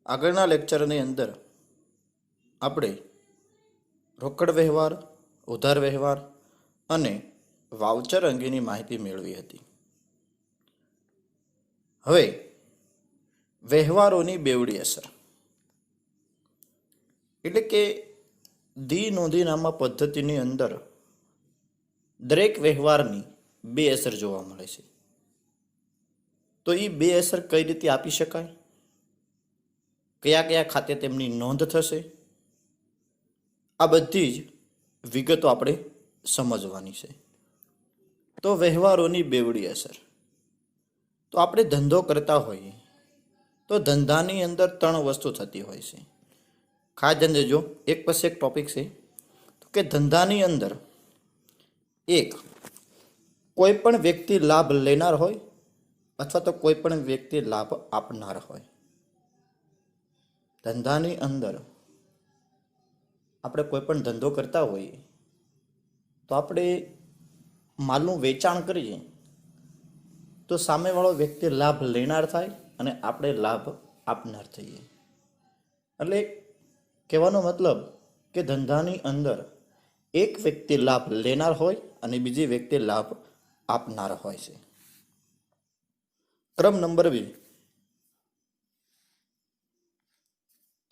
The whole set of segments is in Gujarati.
આગળના લેક્ચરની અંદર આપણે રોકડ વ્યવહાર, ઉધાર વ્યવહાર અને વાઉચર અંગેની માહિતી મેળવી હતી. હવે વ્યવહારોની બેવડી અસર એટલે કે દ્વિનોંધીનામા પદ્ધતિની અંદર દરેક વ્યવહારની બે અસર જોવા મળે છે. તો એ બે અસર કઈ રીતે આપી શકાય, કયા કયા ખાતે તેમની નોંધ થશે, આ બધી જ વિગતો આપણે સમજવાની છે. તો વ્યવહારોની બેવડી અસર. તો આપણે ધંધો કરતા હોઈએ તો ધંધાની અંદર ત્રણ વસ્તુ થતી હોય છે. ખાસ ધ્યાન દેજો, એક પછી એક ટોપિક છે. તો કે ધંધાની અંદર એક કોઈ પણ વ્યક્તિ લાભ લેનાર હોય અથવા તો કોઈ પણ વ્યક્તિ લાભ આપનાર હોય. ધંધાની અંદર આપણે કોઈ પણ ધંધો કરતા હોઈએ તો આપણે માલનું વેચાણ કરીએ તો સામેવાળો વ્યક્તિ લાભ લેનાર થાય અને આપણે લાભ આપનાર થઈએ. એટલે કહેવાનો મતલબ કે ધંધાની અંદર એક વ્યક્તિ લાભ લેનાર હોય અને બીજી વ્યક્તિ લાભ આપનાર હોય છે. ક્રમ નંબર 2,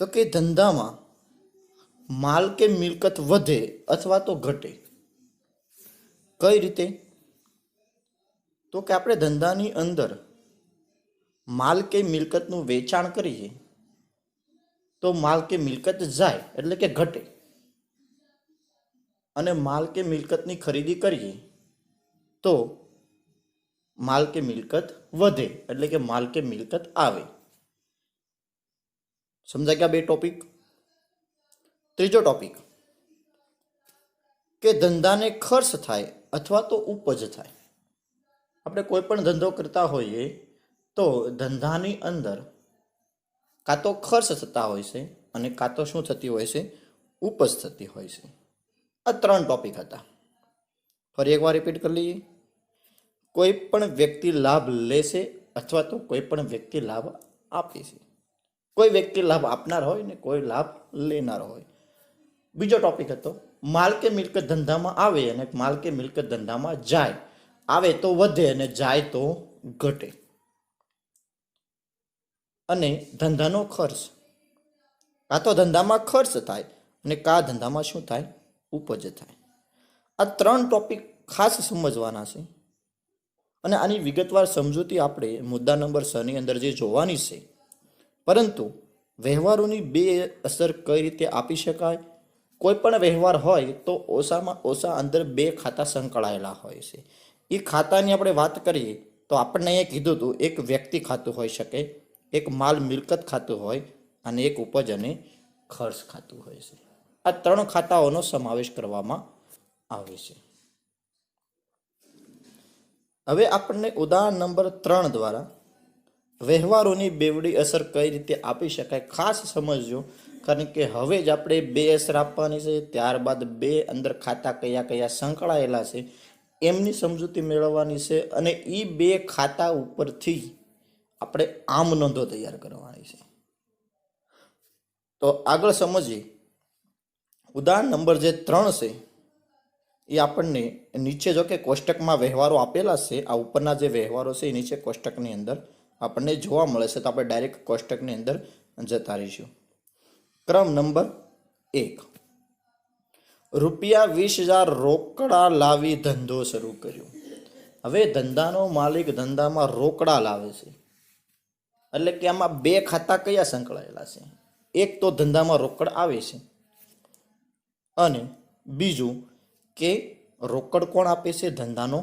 તો કે ધંધામાં માલ કે મિલકત વધે અથવા તો ઘટે. કઈ રીતે? તો કે આપણે ધંધાની અંદર માલ કે મિલકતનું વેચાણ કરીએ તો માલ કે મિલકત જાય એટલે કે ઘટે, અને માલ કે મિલકતની ખરીદી કરીએ તો માલ કે મિલકત વધે એટલે કે માલ કે મિલકત આવે. સમજાય ગયા બે ટોપિક? ત્રીજો ટોપિક કે ધંધાને ખર્ચ થાય અથવા તો ઉપજ થાય. આપણે કોઈ પણ ધંધો કરતા હોઈએ તો ધંધાની અંદર કાં તો ખર્ચ થતા હોય છે અને કાં તો શું થતી હોય છે, ઉપજ થતી હોય છે. આ ત્રણ ટોપિક હતા. ફરી એકવાર રિપીટ કરી લઈએ. કોઈ પણ વ્યક્તિ લાભ લેશે અથવા તો કોઈ પણ વ્યક્તિ લાભ આપે છે. કોઈ વ્યક્તિ લાભ આપનાર હોય ને કોઈ લાભ લેનાર હોય. બીજો ટોપિક હતો માલ કે મિલકત ધંધામાં આવે અને માલ કે મિલકત ધંધામાં જાય. આવે તો વધે અને જાય તો ઘટે. અને ધંધાનો ખર્ચ, કાં તો ધંધામાં ખર્ચ થાય અને કાં ધંધામાં શું થાય, ઉપજ થાય. આ ત્રણ ટોપિક ખાસ સમજવાના છે અને આની વિગતવાર સમજૂતી આપણે મુદ્દા નંબર 6 ની અંદર જે જોવાની છે. પરંતુ વ્યવહારોની બે અસર કઈ રીતે આપી શકાય? કોઈ પણ વ્યવહાર હોય તો ઓછામાં ઓછા અંદર બે ખાતા સંકળાયેલા હોય છે. એ ખાતાની આપણે વાત કરીએ તો આપણને અહીંયા કીધું હતું એક વ્યક્તિ ખાતું હોઈ શકે, એક માલ મિલકત ખાતું હોય અને એક ઉપજ અને ખર્ચ ખાતું હોય છે. આ ત્રણ ખાતાઓનો સમાવેશ કરવામાં આવે છે. હવે આપણને ઉદાહરણ નંબર 3 દ્વારા વ્યવહારોની બેવડી અસર કઈ રીતે આપી શકાય ખાસ સમજજો, કારણ કે હવે જ આપણે બે અસર આપવાની છે. ત્યારબાદ બે અંદર ખાતા કયા કયા સંકળાયેલા છે એમની સમજૂતી મેળવવાની છે અને એ બે ખાતા ઉપરથી આપણે આમ નોંધો તૈયાર કરવાની છે. તો આગળ સમજીએ. ઉદાહરણ નંબર જે 3 છે એ આપણને નીચે જો કે કોષ્ટકમાં વ્યવહારો આપેલા છે. આ ઉપરના જે વ્યવહારો છે એ નીચે કોષ્ટકની અંદર આપણને જોવા મળે છે. તો આપણે ડાયરેક્ટ કોષ્ટકની અંદર જતા રહીશું. ક્રમ નંબર 1, ₹20,000 રોકડા લાવી ધંધો શરૂ કર્યો. હવે ધંધાનો માલિક ધંધામાં રોકડા લાવે છે એટલે કે આમાં બે ખાતા કયા સંકળાયેલા છે? એક તો ધંધામાં રોકડ આવે છે અને બીજું કે રોકડ કોણ આપે છે? ધંધાનો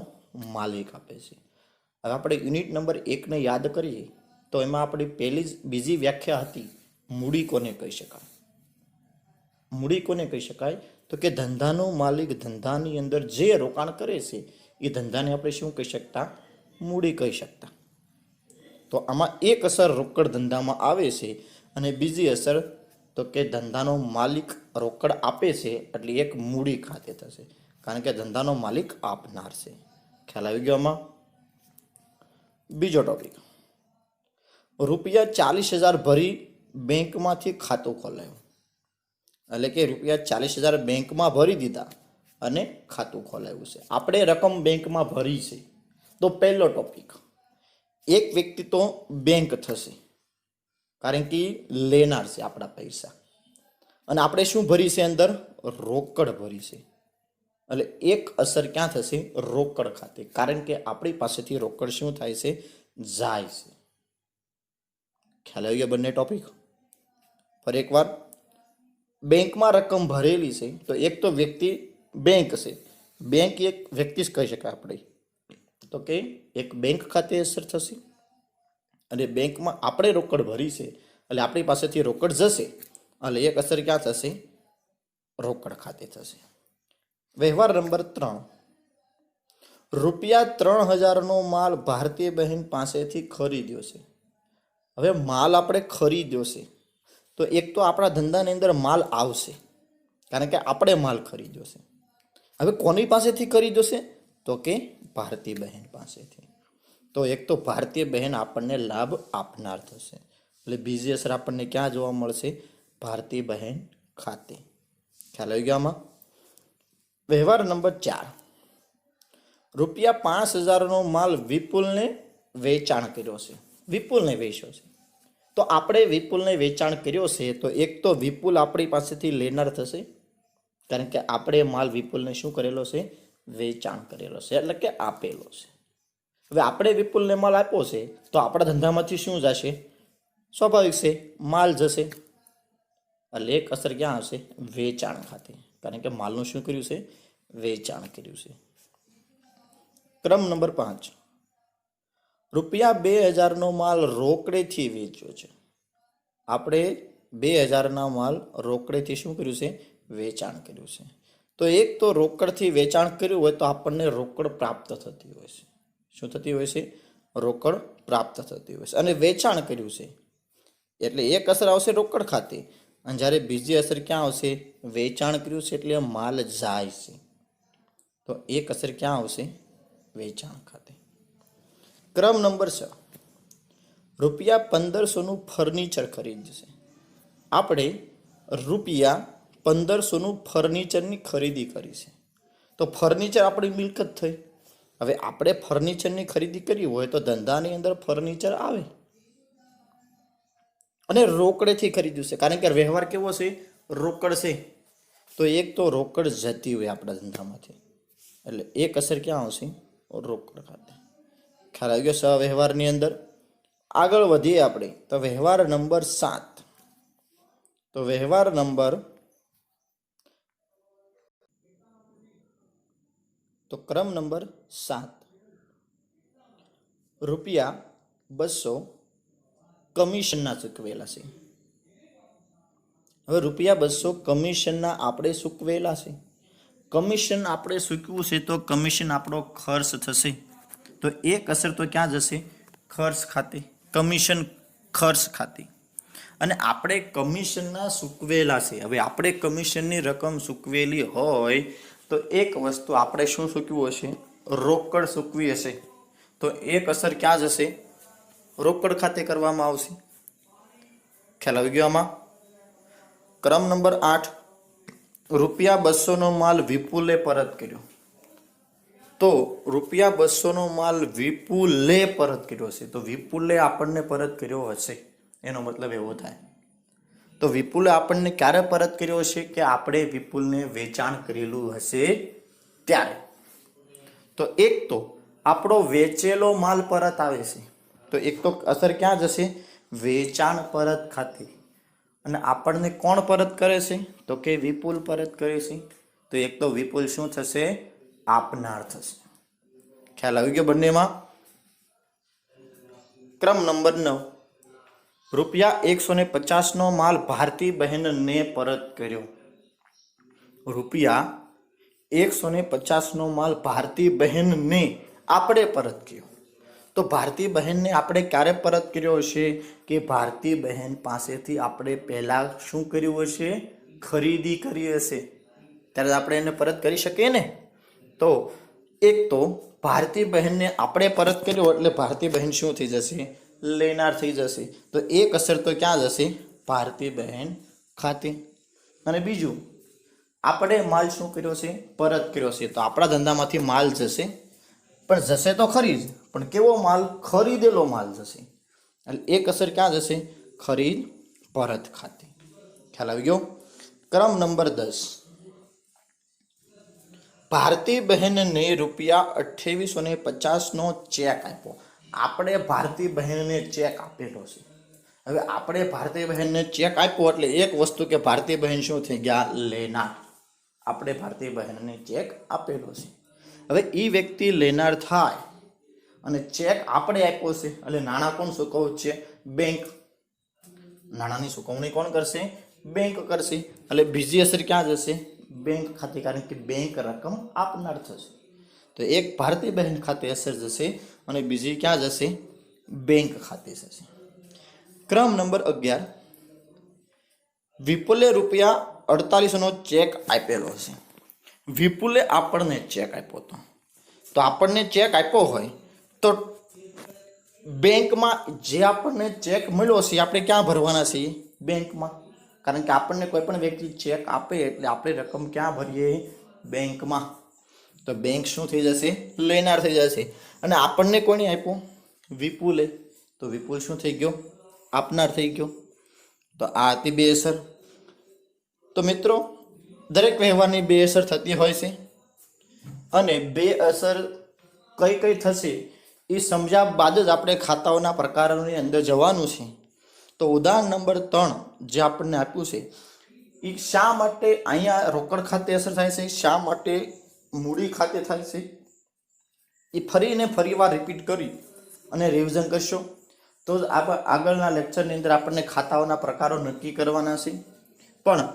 માલિક આપે છે. હવે આપણે યુનિટ નંબર 1 ને યાદ કરીએ તો એમાં આપણી બીજી વ્યાખ્યા હતી મૂડી કોને કહી શકાય. મૂડી કોને કહી શકાય? તો કે ધંધાનો માલિક ધંધાની અંદર જે રોકાણ કરે છે એ ધંધાને આપણે શું કહી શકતા? મૂડી કહી શકતા. તો આમાં એક અસર રોકડ ધંધામાં આવે છે અને બીજી અસર તો કે ધંધાનો માલિક રોકડ આપે છે એટલે એક મૂડી ખાતે થશે, કારણ કે ધંધાનો માલિક આપનાર છે. ખ્યાલ આવી ગયો આમાં? બીજો ટોપિક, ₹40,000 ભરી બેંકમાંથી ખાતું ખોલાવ્યું, એટલે કે રૂપિયા 40,000 બેંકમાં ભરી દીધા અને ખાતું ખોલાવ્યું છે. આપણે રકમ બેંકમાં ભરી છે. તો પહેલો ટોપિક, એક વ્યક્તિ તો બેંક થશે, કારણ કે લેનાર છે આપણા પૈસા, અને આપણે શું ભરી છે? અંદર રોકડ ભરી છે. એટલે એક અસર ક્યાં થશે? રોકડ ખાતે, કારણ કે આપણી પાસેથી રોકડ શું થાય છે? જાય છે. ખ્યાલ આવી ગયો બંને ટોપિક? ફરી એકવાર, બેંકમાં રકમ ભરેલી છે, તો એક તો વ્યક્તિ બેંક છે, બેંક એક વ્યક્તિ જ કહી શકાય આપણે, તો કે એક બેંક ખાતે અસર થશે, અને બેંકમાં આપણે રોકડ ભરી છે એટલે આપણી પાસેથી રોકડ જશે, એટલે એક અસર ક્યાં થશે? રોકડ ખાતે થશે. વ્યવહાર નંબર 3, રૂપિયા 3,000નો માલ ભારતીય બહેન પાસેથી ખરીદ્યો છે. હવે માલ આપણે ખરીદ્યો છે, તો એક તો આપણા ધંધાની અંદર માલ આવશે, કારણ કે આપણે માલ ખરીદ્યો છે. હવે કોની પાસેથી ખરીદ્યો છે? તો કે ભારતીય બહેન પાસેથી. તો એક તો ભારતીય બહેન આપણને લાભ આપનાર થશે, એટલે બીજી અસર આપણને ક્યાં જોવા મળશે? ભારતીય બહેન ખાતે. ખ્યાલ આવી ગયો આમાં? વ્યવહાર નંબર 4, રૂપિયા 5,000નો માલ વિપુલને વેચાણ કર્યો છે. વિપુલને વેચ્યો છે, તો આપણે વિપુલને વેચાણ કર્યો છે, તો એક તો વિપુલ આપણી પાસેથી લેનાર થશે, કારણ કે આપણે માલ વિપુલને શું કરેલો છે? વેચાણ કરેલો છે, એટલે કે આપેલો છે. હવે આપણે વિપુલને માલ આપ્યો છે, તો આપણા ધંધામાંથી શું જશે? સ્વાભાવિક છે, માલ જશે. એટલે એક અસર ક્યાં આવશે? વેચાણ ખાતે, કારણ કે માલનું શું કર્યું છે? વેચાણ કર્યું છે. ક્રમ નંબર 5, રૂપિયા 2,000નો માલ રોકડેથી વેચ્યો છે. આપણે 2,000ના માલ રોકડેથી શું કર્યું છે? વેચાણ કર્યું છે. તો એક તો રોકડથી વેચાણ કર્યું હોય તો આપણને રોકડ પ્રાપ્ત થતી હોય છે. શું થતી હોય છે? રોકડ પ્રાપ્ત થતી હોય છે. અને વેચાણ કર્યું છે એટલે એક અસર આવશે રોકડ ખાતે, અને જ્યારે બીજી અસર ક્યાં આવશે? વેચાણ કર્યું છે એટલે માલ જાય છે, તો એક અસર ક્યાં આવશે? વેચાણ ખાતે. ક્રમ નંબર 6, રૂપિયા 1,500નું ફર્નિચર ખરીદશે. આપણે રૂપિયા 1,500નું ફર્નિચરની ખરીદી કરી છે, તો ફર્નિચર આપણી મિલકત થઈ. હવે આપણે ફર્નિચરની ખરીદી કરી હોય તો ધંધાની અંદર ફર્નિચર આવે, અને રોકડેથી ખરીદ્યું છે, કારણ કે વ્યવહાર કેવો છે? રોકડ છે. તો એક તો રોકડ જતી હોય આપણા ધંધામાંથી, એટલે એક અસર ક્યાં આવશે? રોકડ ખાતે. ખ્યાલ આવી ગયો વ્યવહારની અંદર? આગળ વધીએ આપણે તો વ્યવહાર નંબર 7. તો વ્યવહાર નંબર ક્રમ નંબર 7, રૂપિયા 200 કમિશનના ચૂકવેલા છે. હવે રૂપિયા 200 કમિશનના આપણે ચૂકવેલા છે. કમિશન આપણે ચૂકવ્યું છે, તો કમિશન આપણો ખર્ચ થશે, તો એક અસર તો ક્યાં જશે? ખર્ચ ખાતે. કમિશન ખર્ચ ખાતે. અને આપણે કમિશનના ચૂકવેલા છે. હવે આપણે કમિશનની રકમ ચૂકવેલી હોય તો એક વસ્તુ આપણે શું ચૂકવ્યું હશે? રોકડ ચૂકવી હશે, તો એક અસર ક્યાં જશે? રોકડ ખાતે કરવામાં આવશે. ખ્યાલ આવી ગયો આમાં? ક્રમ નંબર 8, રૂપિયા 200નો માલ વિપુલે પરત કર્યો. તો રૂપિયા 200નો માલ વિપુલે પરત કર્યો છે, તો વિપુલે આપણને પરત કર્યો હશે, એનો મતલબ એવો થાય. તો વિપુલે આપણને ક્યારે પરત કર્યો હશે? કે આપણે વિપુલને વેચાણ કરેલું હશે ત્યારે. તો એક તો આપણો વેચેલો માલ પરત આવે છે, તો એક તો અસર ક્યાં જશે? વેચાણ પરત ખાતે. અને આપણને કોણ પરત કરે છે? તો કે વિપુલ પરત કરે છે. તો એક તો વિપુલ શું થશે? આપનાર થશે. ખ્યાલ આવી ગયો બંનેમાં? ક્રમ નંબર 9, રૂપિયા 150નો માલ ભારતી બહેનને પરત કર્યો. રૂપિયા 150નો માલ ભારતી બહેનને આપણે પરત કર્યો. તો ભારતી બહેનને આપણે ક્યારે પરત કર્યો હશે? કે ભારતી બહેન પાસેથી આપણે પહેલા શું કર્યું હશે? ખરીદી કરી હશે, ત્યારે આપણે એને પરત કરી શકીએ ને. તો એક તો ભારતી બહેનને આપણે પરત કર્યો એટલે ભારતી બહેન શું થઈ જશે? લેનાર થઈ જશે. તો એક અસર તો ક્યાં જશે? ભારતી બહેન ખાતે. અને બીજું, આપણે માલ શું કર્યો છે? પરત કર્યો છે. તો આપણા ધંધામાંથી માલ જશે, પણ જશે તો ખરી જ, પણ કેવો માલ? ખરીદેલો માલ જશે. એટલે એક અસર ક્યાં જશે? ખરીદ પરત ખાતે. ખ્યાલ આવી ગયો? ક્રમ નંબર 10, ભારતી બહેનને ₹2850 ચેક આપ્યો. આપણે ભારતી બહેનને ચેક આપેલો છે. હવે આપણે ભારતી બહેનને ચેક આપ્યો એટલે એક વસ્તુ કે ભારતી બહેન શું થઈ ગયા? લેનાર. આપણે ભારતી બહેનને ચેક આપેલો છે. હવે એ વ્યક્તિ લેનાર થાય અને ચેક આપણે આપ્યો છે એટલે નાણાં કોણ ચૂકવશે? બેંક. નાણાંની ચૂકવણી કોણ કરશે? બેંક કરશે. એટલે બીજી અસર ક્યાં જશે? બેંક ખાતે, કારણ કે બેંક રકમ આપનાર થશે. તો એક ભારતી બહેન ખાતે અસર જશે અને બીજી ક્યાં જશે? બેંક ખાતે જશે. ક્રમ નંબર 11, વિપુલે ₹48 ચેક આપેલો છે. વિપુલે આપણને ચેક આપ્યો હતો. તો આપણને ચેક આપ્યો હોય તો બેંકમાં જે આપણને ચેક મળ્યો છે આપણે ક્યાં ભરવાના છીએ? બેંકમાં. કારણ કે આપણને કોઈ પણ વ્યક્તિ ચેક આપે એટલે આપણે રકમ ક્યાં ભરીએ? બેંકમાં. તો બેંક શું થઈ જશે? લેનાર થઈ જશે. અને આપણને કોને આપ્યો? વિપુલે. તો વિપુલ શું થઈ ગયો? આપનાર થઈ ગયો. તો આ હતી બે અસર. તો મિત્રો, દરેક વ્યવહારની બે અસર થતી હોય છે અને બે અસર કઈ કઈ થશે એ સમજ્યા બાદ જ આપણે ખાતાઓના પ્રકારોની અંદર જવાનું છે. તો ઉદાહરણ નંબર 3 જે આપણને આપ્યું છે એ શા માટે અહીંયા રોકડ ખાતે અસર થાય છે, શા માટે મૂડી ખાતે થાય છે, એ ફરીને ફરીવાર રિપીટ કરી અને રિવિઝન કરશો તો જ આગળના લેક્ચરની અંદર આપણને ખાતાઓના પ્રકારો નક્કી કરવાના છે. પણ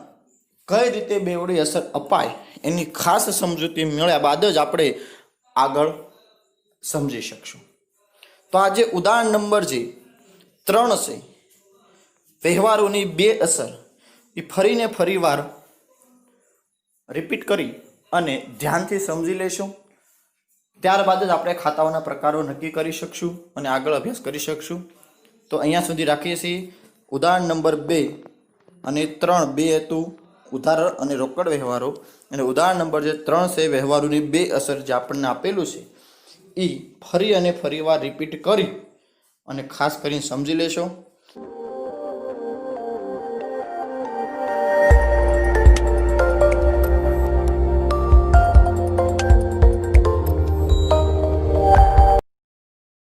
કઈ રીતે બેવડી અસર અપાય એની ખાસ સમજૂતી મળ્યા બાદ જ આપણે આગળ સમજી શકશું. તો આ જે ઉદાહરણ નંબર જે 3 છે, વ્યવહારોની બે અસર, એ ફરીને ફરીવાર રિપીટ કરી અને ધ્યાનથી સમજી લેશું. ત્યારબાદ જ આપણે ખાતાઓના પ્રકારો નક્કી કરી શકશું અને આગળ અભ્યાસ કરી શકશું. તો અહીંયા સુધી રાખીએ છીએ. ઉદાહરણ નંબર 2 અને 3 બે હતું ઉધાર અને રોકડ વ્યવહારો, અને ઉદાહરણ નંબર જે 3 છે વ્યવહારોની બે અસર જે આપણને આપેલું છે એ ફરી અને ફરીવાર રિપીટ કરી અને ખાસ કરીને સમજી લેશો.